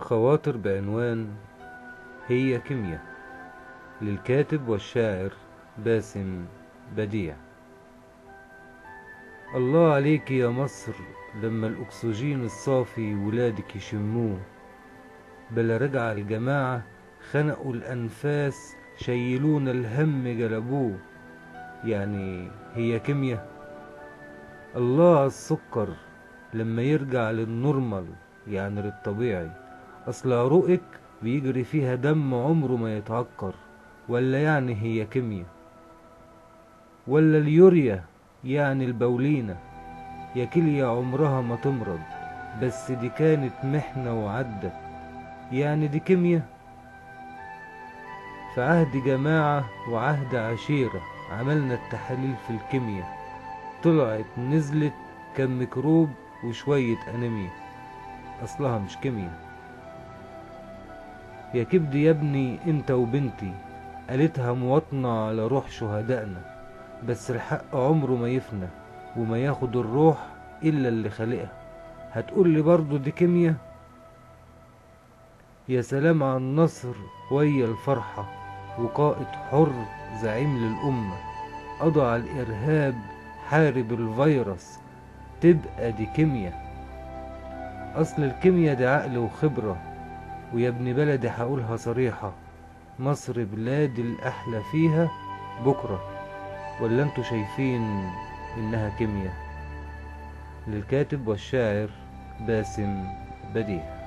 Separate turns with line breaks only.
خواطر بعنوان هي كيمياء، للكاتب والشاعر باسم بديع. الله عليك يا مصر لما الأكسجين الصافي ولادك يشموه، بلا رجع الجماعة خنقوا الأنفاس شيلونا الهم جلبوه. يعني هي كيمياء. الله على السكر لما يرجع للنورمال، يعني للطبيعي. أصل عروقك بيجري فيها دم عمره ما يتعكر، ولا يعني هي كيمياء؟ ولا اليوريا يعني البولينة، يا كلية عمرها ما تمرض، بس دي كانت محنة وعدت، يعني دي كيمياء؟ في عهد جماعة وعهد عشيرة عملنا التحاليل في الكيمياء، طلعت نزلت كان ميكروب وشوية أنيميا، أصلها مش كيمياء. يا كبدي يا ابني انت وبنتي، قالتها مواطنة على روح شهدائنا، بس الحق عمره ما يفنى وما ياخد الروح إلا اللي خالقها. هتقولي برضو دي كيمياء؟ يا سلام على النصر ويا الفرحة، وقائد حر زعيم للأمة، قضى على الإرهاب حارب الفيروس، تبقى دي كيمياء؟ أصل الكيمياء دي عقل وخبرة، ويا ابن بلدي هقولها صريحة، مصر بلاد الأحلى فيها بكرة. ولا انتوا شايفين إنها كيمياء؟ للكاتب والشاعر باسم بديع.